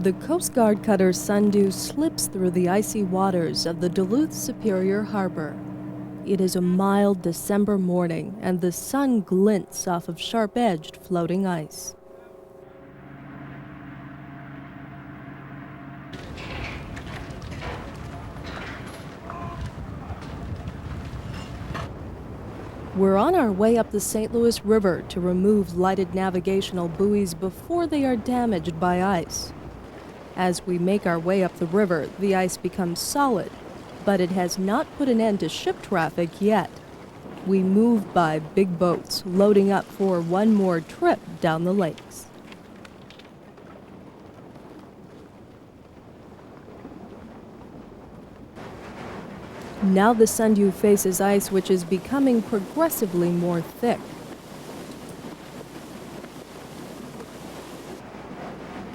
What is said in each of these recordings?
The Coast Guard cutter Sundew slips through the icy waters of the Duluth Superior Harbor. It is a mild December morning, and the sun glints off of sharp-edged floating ice. We're on our way up the St. Louis River to remove lighted navigational buoys before they are damaged by ice. As we make our way up the river, the ice becomes solid, but it has not put an end to ship traffic yet. We move by big boats, loading up for one more trip down the lakes. Now the Sundew faces ice which is becoming progressively more thick.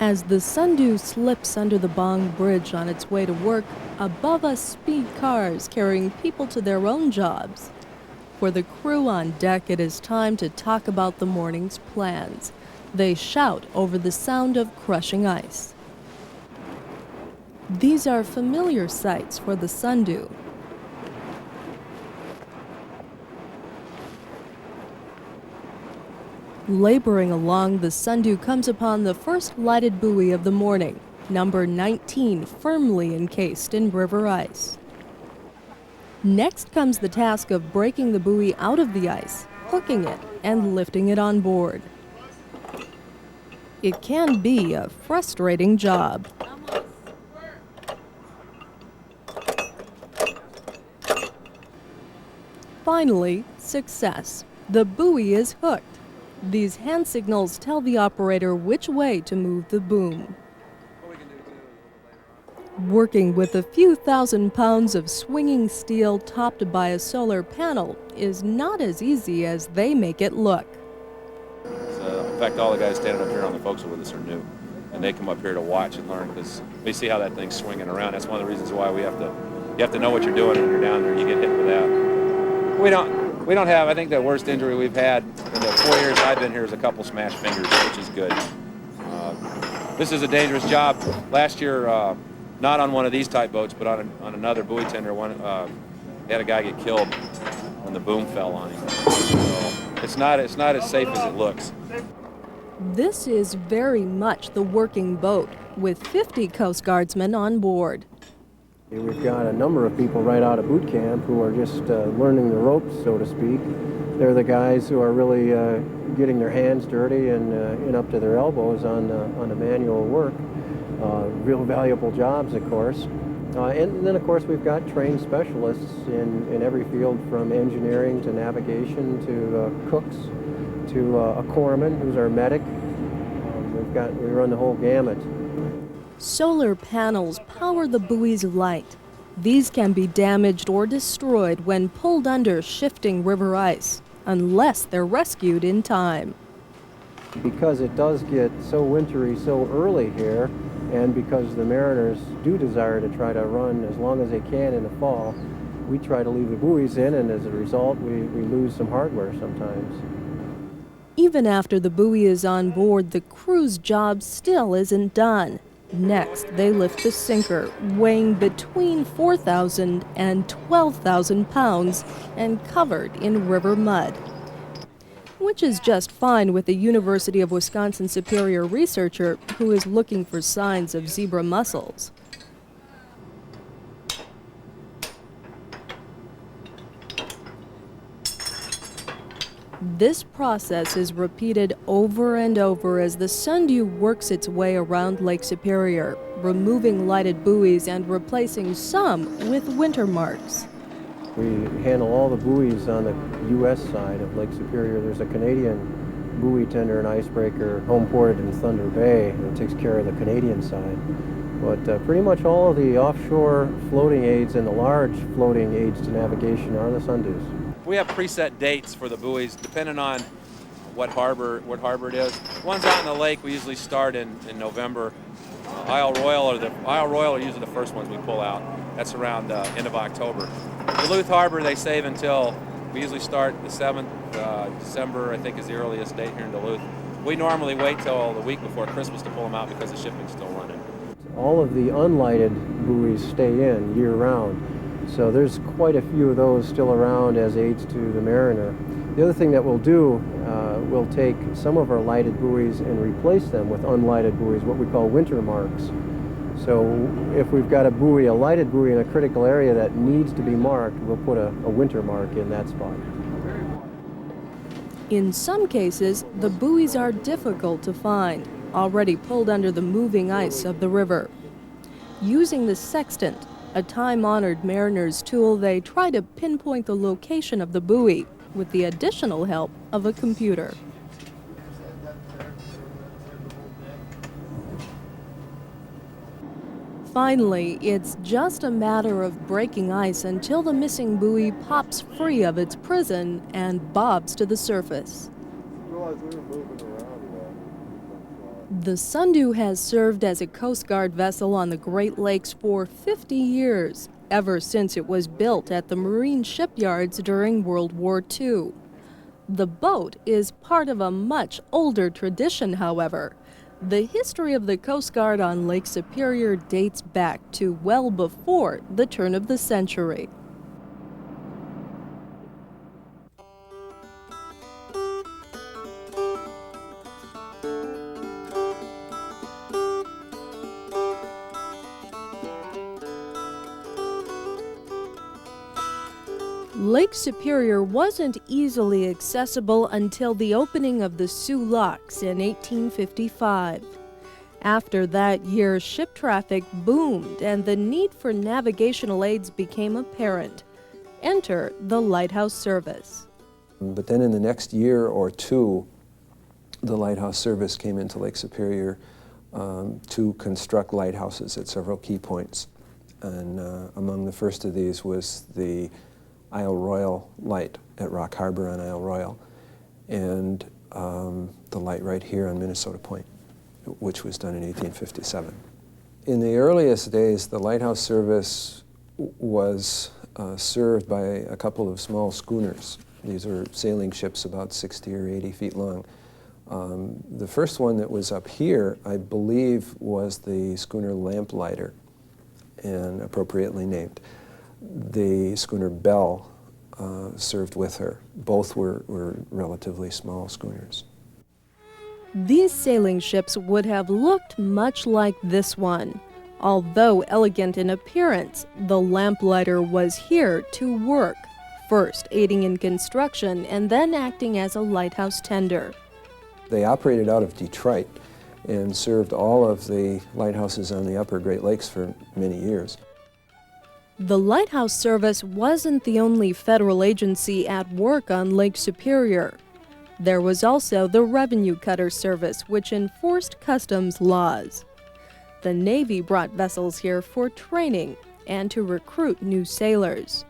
As the Sundew slips under the Bong Bridge on its way to work, above us speed cars carrying people to their own jobs. For the crew on deck, it is time to talk about the morning's plans. They shout over the sound of crushing ice. These are familiar sights for the Sundew. Laboring along, the Sundew comes upon the first lighted buoy of the morning, number 19, firmly encased in river ice. Next comes the task of breaking the buoy out of the ice, hooking it, and lifting it on board. It can be a frustrating job. Finally, success. The buoy is hooked. These hand signals tell the operator which way to move the boom. Working with a few thousand pounds of swinging steel topped by a solar panel is not as easy as they make it look. In fact, all the guys standing up here on the forecastle with us are new, and they come up here to watch and learn because we see how that thing's swinging around. That's one of the reasons why you have to know what you're doing when you're down there. You get hit with that. We don't have, I think the worst injury we've had in the 4 years I've been here is a couple smashed fingers, which is good. This is a dangerous job. Last year, not on one of these type boats, but on another buoy tender, they had a guy get killed when the boom fell on him. So it's not as safe as it looks. This is very much the working boat, with 50 Coast Guardsmen on board. We've got a number of people right out of boot camp who are just learning the ropes, so to speak. They're the guys who are really getting their hands dirty and up to their elbows on the manual work. Real valuable jobs, of course. And then, of course, we've got trained specialists in every field, from engineering to navigation to cooks to a corpsman who's our medic. We run the whole gamut. Solar panels power the buoy's light. These can be damaged or destroyed when pulled under shifting river ice, unless they're rescued in time. Because it does get so wintry so early here, and because the mariners do desire to try to run as long as they can in the fall, we try to leave the buoys in, and as a result, we lose some hardware sometimes. Even after the buoy is on board, the crew's job still isn't done. Next, they lift the sinker, weighing between 4,000 and 12,000 pounds and covered in river mud. Which is just fine with the University of Wisconsin Superior researcher who is looking for signs of zebra mussels. This process is repeated over and over as the Sundew works its way around Lake Superior, removing lighted buoys and replacing some with winter marks. We handle all the buoys on the U.S. side of Lake Superior. There's a Canadian buoy tender and icebreaker home ported in Thunder Bay that takes care of the Canadian side. But pretty much all of the offshore floating aids and the large floating aids to navigation are the Sundews. We have preset dates for the buoys depending on what harbor it is. Ones out in the lake we usually start in November. Isle Royal are usually the first ones we pull out. That's around end of October. Duluth Harbor they save until we usually start the 7th December. I think is the earliest date here in Duluth. We normally wait till the week before Christmas to pull them out because the shipping's still running. All of the unlighted buoys stay in year-round, so there's quite a few of those still around as aids to the mariner. The other thing that we'll do, we'll take some of our lighted buoys and replace them with unlighted buoys, what we call winter marks. So if we've got a lighted buoy in a critical area that needs to be marked, we'll put a winter mark in that spot. In some cases, the buoys are difficult to find, already pulled under the moving ice of the river. Using the sextant, a time-honored mariner's tool, they try to pinpoint the location of the buoy with the additional help of a computer. Finally, it's just a matter of breaking ice until the missing buoy pops free of its prison and bobs to the surface. The Sundew has served as a Coast Guard vessel on the Great Lakes for 50 years, ever since it was built at the Marine shipyards during World War II. The boat is part of a much older tradition, however. The history of the Coast Guard on Lake Superior dates back to well before the turn of the century. Lake Superior wasn't easily accessible until the opening of the Soo Locks in 1855. After that year, ship traffic boomed and the need for navigational aids became apparent. Enter the Lighthouse Service. But then in the next year or two, the Lighthouse Service came into Lake Superior to construct lighthouses at several key points. And among the first of these was the Isle Royal light at Rock Harbor on Isle Royal, and the light right here on Minnesota Point, which was done in 1857. In the earliest days, the Lighthouse Service was served by a couple of small schooners. These are sailing ships about 60 or 80 feet long. The first one that was up here, I believe, was the schooner Lamplighter, and appropriately named. The schooner Bell served with her. Both were relatively small schooners. These sailing ships would have looked much like this one. Although elegant in appearance, the Lamplighter was here to work, first aiding in construction and then acting as a lighthouse tender. They operated out of Detroit and served all of the lighthouses on the upper Great Lakes for many years. The Lighthouse Service wasn't the only federal agency at work on Lake Superior. There was also the Revenue Cutter Service, which enforced customs laws. The Navy brought vessels here for training and to recruit new sailors.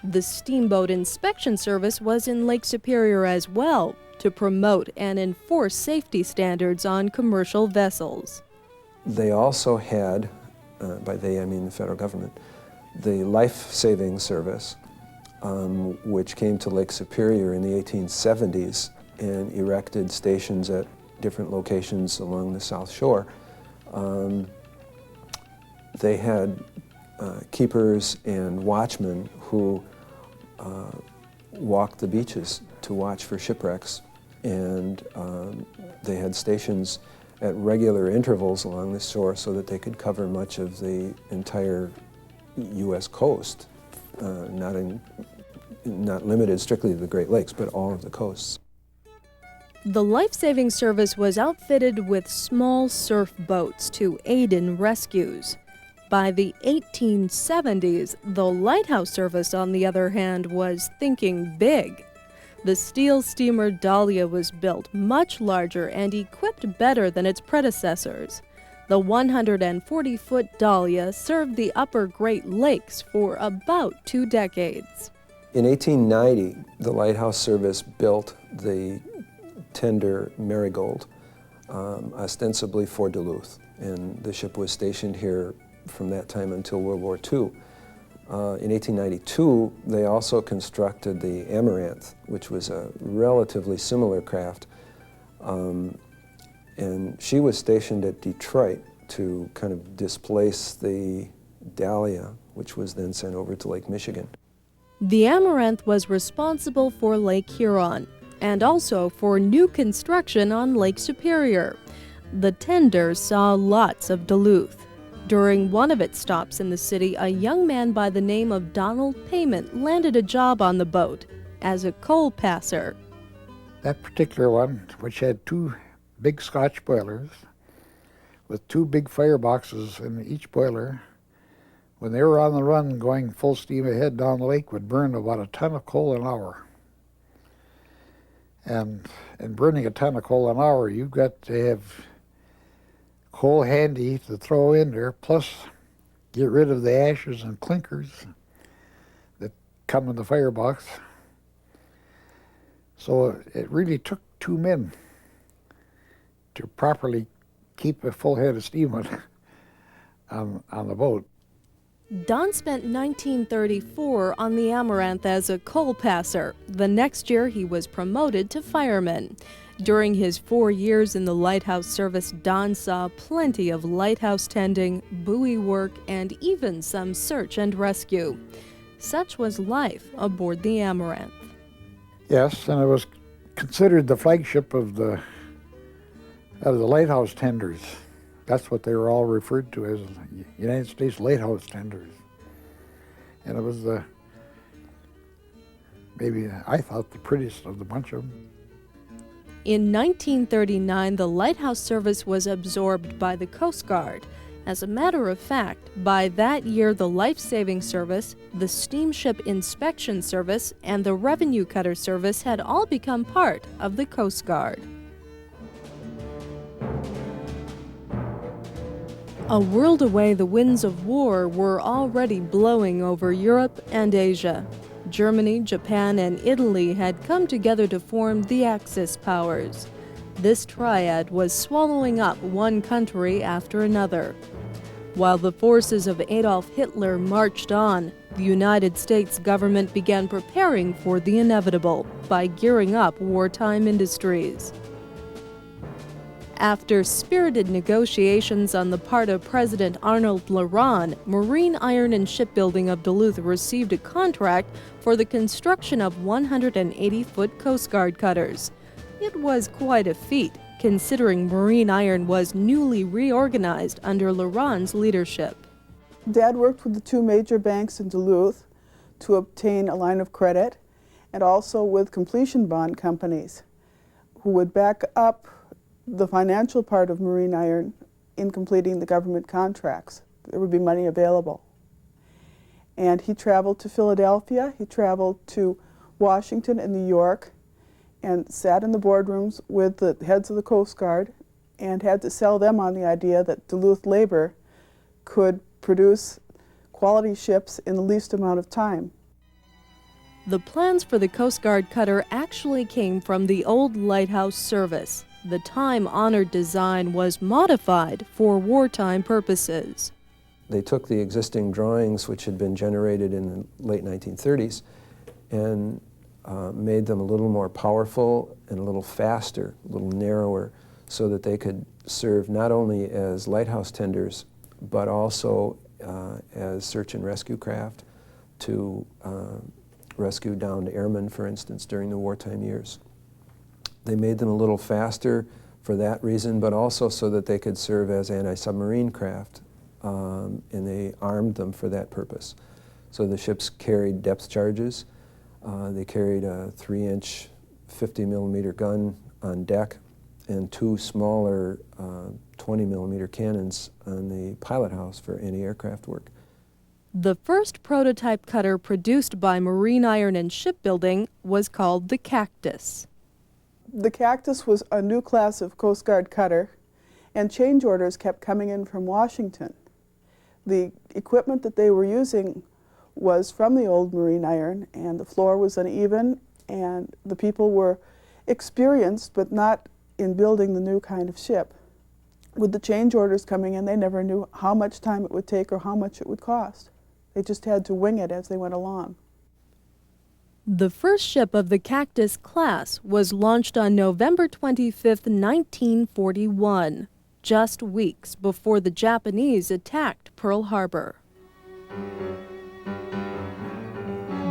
The Steamboat Inspection Service was in Lake Superior as well, to promote and enforce safety standards on commercial vessels. They also had, by they I mean the federal government, the Life-Saving Service, which came to Lake Superior in the 1870s and erected stations at different locations along the South Shore. They had keepers and watchmen who walked the beaches to watch for shipwrecks, and they had stations at regular intervals along the shore so that they could cover much of the entire U.S. coast, not limited strictly to the Great Lakes, but all of the coasts. The Life-Saving Service was outfitted with small surf boats to aid in rescues. By the 1870s, the Lighthouse Service, on the other hand, was thinking big. The steel steamer Dahlia was built much larger and equipped better than its predecessors. The 140-foot Dahlia served the upper Great Lakes for about 2 decades. In 1890, the Lighthouse Service built the tender Marigold, ostensibly for Duluth, and the ship was stationed here from that time until World War II. In 1892, they also constructed the Amaranth, which was a relatively similar craft, And she was stationed at Detroit to kind of displace the Dahlia, which was then sent over to Lake Michigan. The Amaranth was responsible for Lake Huron and also for new construction on Lake Superior. The tender saw lots of Duluth. During one of its stops in the city, a young man by the name of Donald Payment landed a job on the boat as a coal passer. That particular one, which had 2 big Scotch boilers with 2 big fireboxes in each boiler, when they were on the run going full steam ahead down the lake, would burn about a ton of coal an hour. And in burning a ton of coal an hour, you've got to have coal handy to throw in there, plus get rid of the ashes and clinkers that come in the firebox. So it really took 2 men to properly keep a full head of steam on the boat. Don spent 1934 on the Amaranth as a coal passer. The next year, he was promoted to fireman. During his 4 years in the lighthouse service, Don saw plenty of lighthouse tending, buoy work, and even some search and rescue. Such was life aboard the Amaranth. Yes, and it was considered the flagship of the lighthouse tenders. That's what they were all referred to as United States lighthouse tenders. And it was maybe I thought the prettiest of the bunch of them. In 1939, the lighthouse service was absorbed by the Coast Guard. As a matter of fact, by that year, the life-saving service, the steamship inspection service, and the revenue cutter service had all become part of the Coast Guard. A world away, the winds of war were already blowing over Europe and Asia. Germany, Japan, and Italy had come together to form the Axis powers. This triad was swallowing up one country after another. While the forces of Adolf Hitler marched on, the United States government began preparing for the inevitable by gearing up wartime industries. After spirited negotiations on the part of President Arnold Laron, Marine Iron and Shipbuilding of Duluth received a contract for the construction of 180-foot Coast Guard cutters. It was quite a feat, considering Marine Iron was newly reorganized under Laron's leadership. Dad worked with the 2 major banks in Duluth to obtain a line of credit, and also with completion bond companies who would back up the financial part of Marine Iron in completing the government contracts. There would be money available. And he traveled to Philadelphia, he traveled to Washington and New York, and sat in the boardrooms with the heads of the Coast Guard and had to sell them on the idea that Duluth labor could produce quality ships in the least amount of time. The plans for the Coast Guard cutter actually came from the old lighthouse service. The time-honored design was modified for wartime purposes. They took the existing drawings, which had been generated in the late 1930s, and made them a little more powerful and a little faster, a little narrower, so that they could serve not only as lighthouse tenders, but also as search and rescue craft to rescue downed airmen, for instance, during the wartime years. They made them a little faster for that reason, but also so that they could serve as anti-submarine craft, and they armed them for that purpose. So the ships carried depth charges. They carried a 3-inch 50-millimeter gun on deck and 2 smaller 20-millimeter cannons on the pilot house for anti-aircraft work. The first prototype cutter produced by Marine Iron and Shipbuilding was called the Cactus. The Cactus was a new class of Coast Guard cutter, and change orders kept coming in from Washington. The equipment that they were using was from the old Marine Iron, and the floor was uneven, and the people were experienced, but not in building the new kind of ship. With the change orders coming in, they never knew how much time it would take or how much it would cost. They just had to wing it as they went along. The first ship of the Cactus class was launched on November 25, 1941, just weeks before the Japanese attacked Pearl Harbor.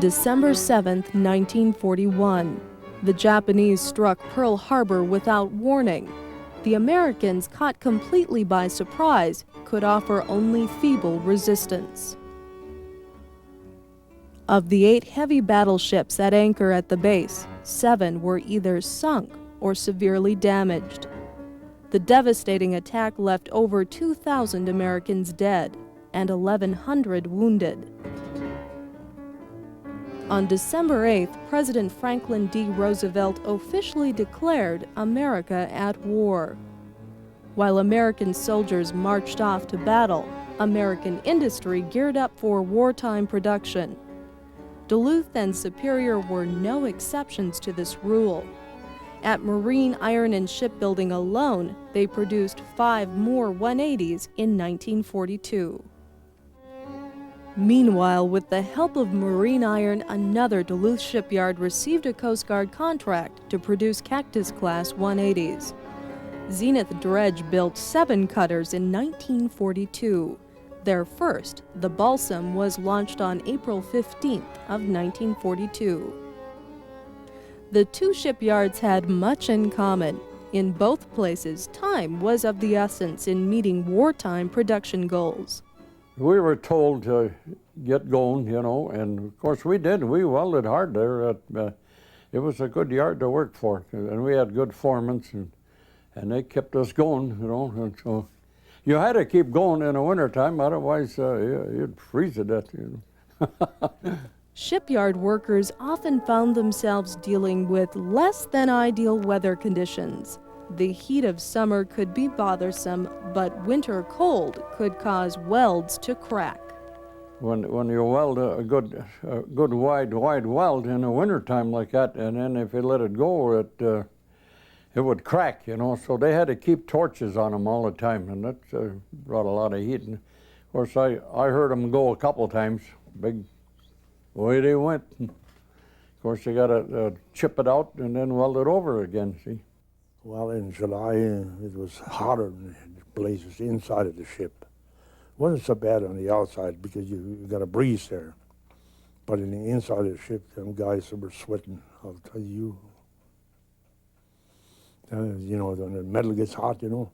December 7, 1941. The Japanese struck Pearl Harbor without warning. The Americans, caught completely by surprise, could offer only feeble resistance. Of the 8 heavy battleships at anchor at the base, 7 were either sunk or severely damaged. The devastating attack left over 2,000 Americans dead and 1,100 wounded. On December 8th, President Franklin D. Roosevelt officially declared America at war. While American soldiers marched off to battle, American industry geared up for wartime production. Duluth and Superior were no exceptions to this rule. At marine, iron, and shipbuilding alone, they produced 5 more 180s in 1942. Meanwhile, with the help of marine iron, another Duluth shipyard received a Coast Guard contract to produce Cactus-class 180s. Zenith Dredge built 7 cutters in 1942. Their first, the Balsam, was launched on April 15th of 1942. The 2 shipyards had much in common. In both places, time was of the essence in meeting wartime production goals. We were told to get going, you know, and of course we did. We welded hard there. It was a good yard to work for, and we had good foremen, and they kept us going, you know. And so you had to keep going in the wintertime, otherwise you'd freeze to death, you know. Shipyard workers often found themselves dealing with less than ideal weather conditions. The heat of summer could be bothersome, but winter cold could cause welds to crack. When you weld a good wide weld in the wintertime like that, and then if you let it go, it would crack, you know. So they had to keep torches on them all the time, and that brought a lot of heat. And of course, I heard them go a couple times. Big way they went. Of course, you got to chip it out and then weld it over again. See. Well, in July, it was hotter in the blazes inside of the ship. It wasn't so bad on the outside because you got a breeze there. But in the inside of the ship, them guys were sweating, I'll tell you. You know, when the metal gets hot, you know,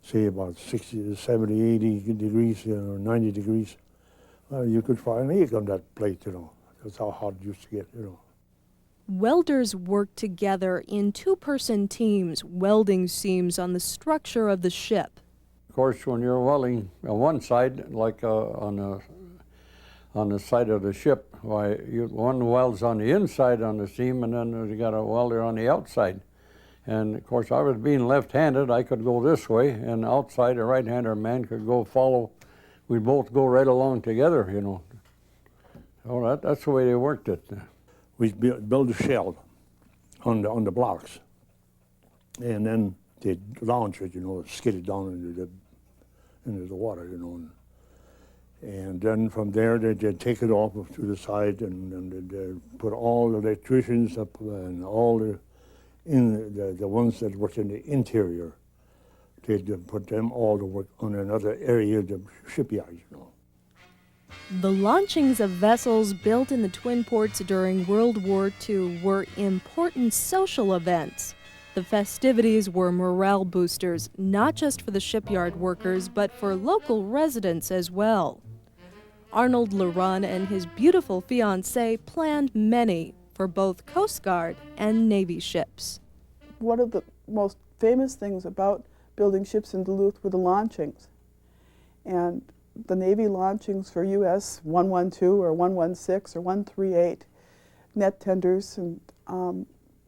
say about 60, 70, 80 degrees or 90 degrees, you could fry an egg on that plate, you know. That's how hot it used to get, you know. Welders worked together in 2-person teams, welding seams on the structure of the ship. Of course, when you're welding on one side, like on the side of the ship, why one welds on the inside on the seam, and then you got a welder on the outside. And of course, I was being left-handed. I could go this way, and outside, a right-hander man could go follow. We'd both go right along together, you know. So that's the way they worked it. We build a shell on the blocks, and then they'd launch it, you know, skid it down into the water, you know. And then from there, they'd take it off to the side, and they'd put all the electricians up and all the ones that worked in the interior. They'd put them all to work on another area of the shipyard, you know. The launchings of vessels built in the Twin Ports during World War II were important social events. The festivities were morale boosters, not just for the shipyard workers, but for local residents as well. Arnold Lerun and his beautiful fiancée planned many for both Coast Guard and Navy ships. One of the most famous things about building ships in Duluth were the launchings. And the Navy launchings for US 112 or 116 or 138, net tenders and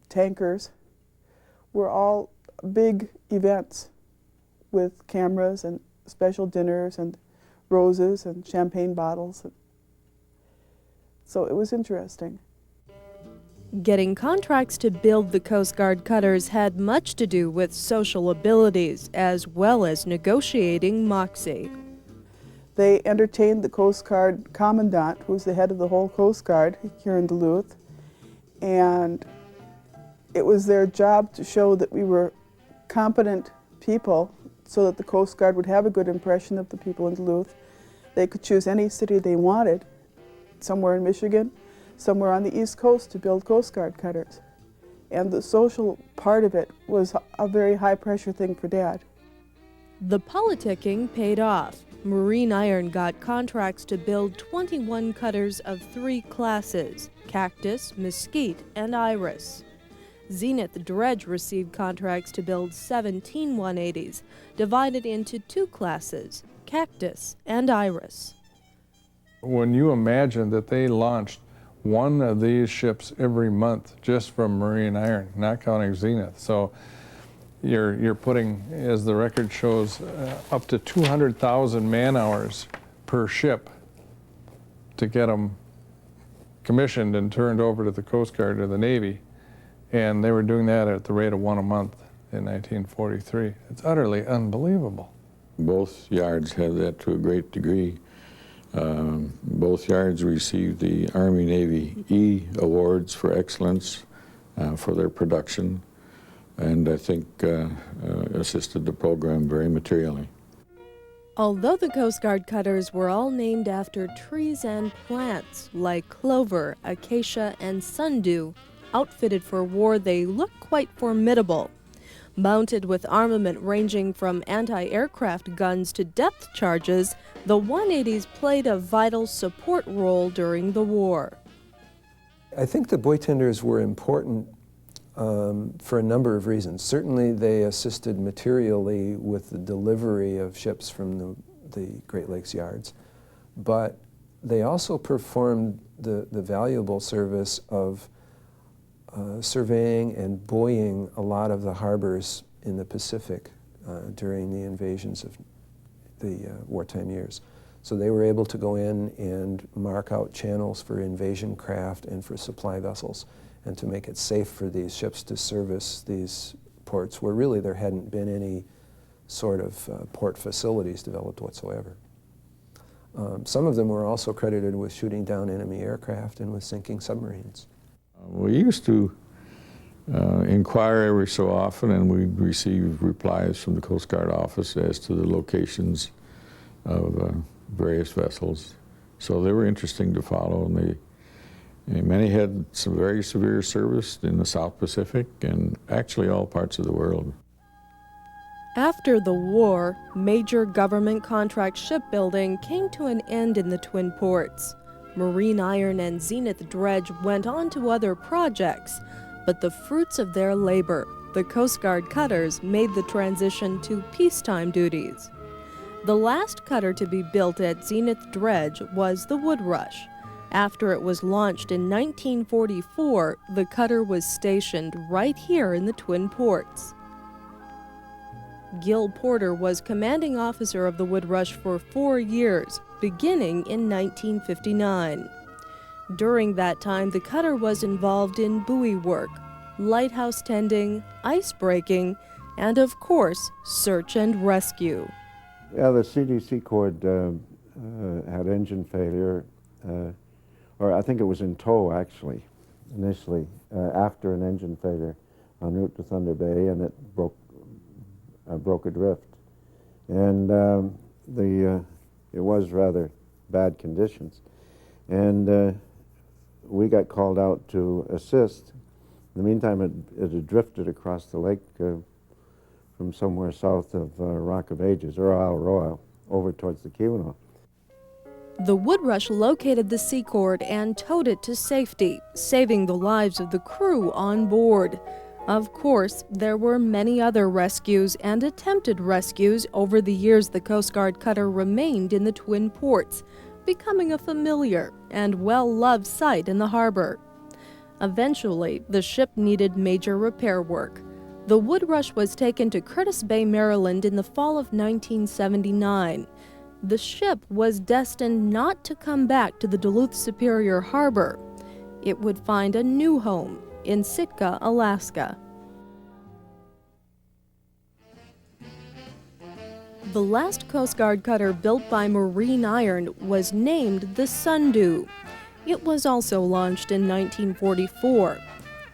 tankers were all big events with cameras and special dinners and roses and champagne bottles. So it was interesting. Getting contracts to build the Coast Guard cutters had much to do with social abilities as well as negotiating moxie. They entertained the Coast Guard Commandant, who's the head of the whole Coast Guard here in Duluth, And it was their job to show that we were competent people so that the Coast Guard would have a good impression of the people in Duluth. They could choose any city they wanted, somewhere in Michigan, somewhere on the East Coast, to build Coast Guard cutters. And the social part of it was a very high-pressure thing for Dad. The politicking paid off. Marine Iron got contracts to build 21 cutters of 3 classes: Cactus, Mesquite, and Iris. Zenith Dredge received contracts to build 17 180s, divided into 2 classes, Cactus and Iris. When you imagine that they launched one of these ships every month just from Marine Iron, not counting Zenith. So you're putting, as the record shows, up to 200,000 man-hours per ship to get them commissioned and turned over to the Coast Guard or the Navy. And they were doing that at the rate of 1 a month in 1943. It's utterly unbelievable. Both yards had that to a great degree. Both yards received the Army-Navy E awards for excellence for their production, and I think assisted the program very materially. Although the Coast Guard cutters were all named after trees and plants like clover, acacia, and sundew, outfitted for war, they look quite formidable. Mounted with armament ranging from anti-aircraft guns to depth charges, the 180s played a vital support role during the war. I think the buoy tenders were important for a number of reasons. Certainly they assisted materially with the delivery of ships from the Great Lakes yards, but they also performed the valuable service of surveying and buoying a lot of the harbors in the Pacific during the invasions of the wartime years. So they were able to go in and mark out channels for invasion craft and for supply vessels, and to make it safe for these ships to service these ports where really there hadn't been any sort of port facilities developed whatsoever. Some of them were also credited with shooting down enemy aircraft and with sinking submarines. We used to inquire every so often, and we'd receive replies from the Coast Guard office as to the locations of various vessels. So they were interesting to follow, and many had some very severe service in the South Pacific and actually all parts of the world. After the war, major government contract shipbuilding came to an end in the Twin Ports. Marine Iron and Zenith Dredge went on to other projects, but the fruits of their labor, the Coast Guard cutters, made the transition to peacetime duties. The last cutter to be built at Zenith Dredge was the Woodrush. After it was launched in 1944, the cutter was stationed right here in the Twin Ports. Gil Porter was commanding officer of the Woodrush for 4 years, beginning in 1959. During that time, the cutter was involved in buoy work, lighthouse tending, ice breaking, and of course, search and rescue. Yeah, the Cgc cord had engine failure, or I think it was in tow actually, initially, after an engine failure en route to Thunder Bay, and it broke adrift. And it was rather bad conditions. And we got called out to assist. In the meantime, it had drifted across the lake from somewhere south of Rock of Ages, or Isle Royal, over towards the Keweenaw. The Woodrush located the sea cord and towed it to safety, saving the lives of the crew on board. Of course, there were many other rescues and attempted rescues over the years the Coast Guard cutter remained in the Twin Ports, becoming a familiar and well-loved sight in the harbor. Eventually, the ship needed major repair work. The Woodrush was taken to Curtis Bay, Maryland in the fall of 1979. The ship was destined not to come back to the Duluth Superior Harbor. It would find a new home in Sitka, Alaska. The last Coast Guard cutter built by Marine Iron was named the Sundew. It was also launched in 1944.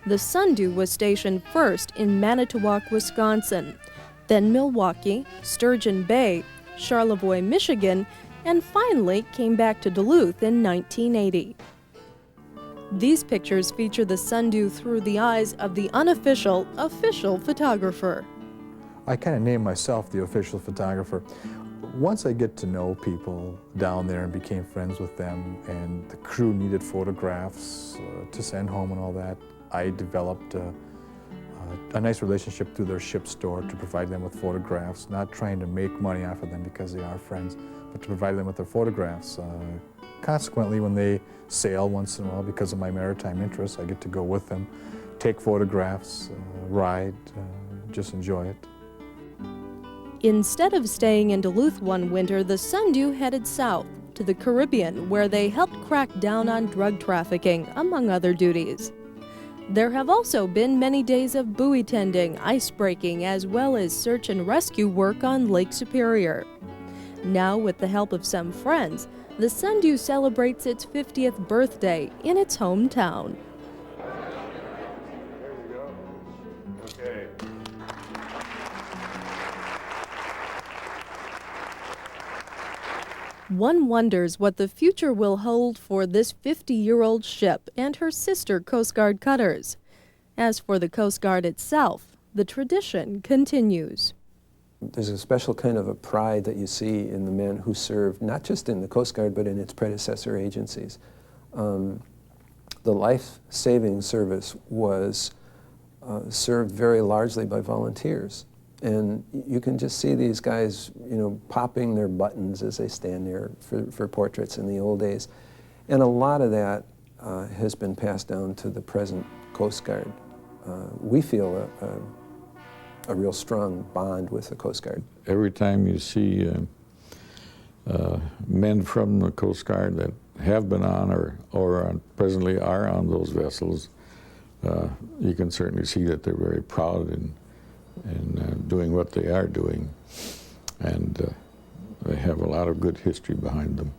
The Sundew was stationed first in Manitowoc, Wisconsin, then Milwaukee, Sturgeon Bay, Charlevoix, Michigan, and finally came back to Duluth in 1980. These pictures feature the Sundew through the eyes of the unofficial, official photographer. I kind of named myself the official photographer. Once I get to know people down there and became friends with them, and the crew needed photographs to send home and all that, I developed a nice relationship through their ship store to provide them with photographs, not trying to make money off of them because they are friends, but to provide them with their photographs. Consequently, when they sail once in a while, because of my maritime interests, I get to go with them, take photographs, ride, just enjoy it. Instead of staying in Duluth one winter, the Sundew headed south to the Caribbean, where they helped crack down on drug trafficking, among other duties. There have also been many days of buoy tending, ice breaking, as well as search and rescue work on Lake Superior. Now, with the help of some friends, the Sundew celebrates its 50th birthday in its hometown. There you go. Okay. One wonders what the future will hold for this 50-year-old ship and her sister Coast Guard cutters. As for the Coast Guard itself, the tradition continues. There's a special kind of a pride that you see in the men who served, not just in the Coast Guard, but in its predecessor agencies. The life-saving service was served very largely by volunteers. And you can just see these guys, you know, popping their buttons as they stand there for portraits in the old days. And a lot of that has been passed down to the present Coast Guard. We feel a real strong bond with the Coast Guard. Every time you see men from the Coast Guard that have been on or presently are on those vessels, you can certainly see that they're very proud in doing what they are doing, and they have a lot of good history behind them.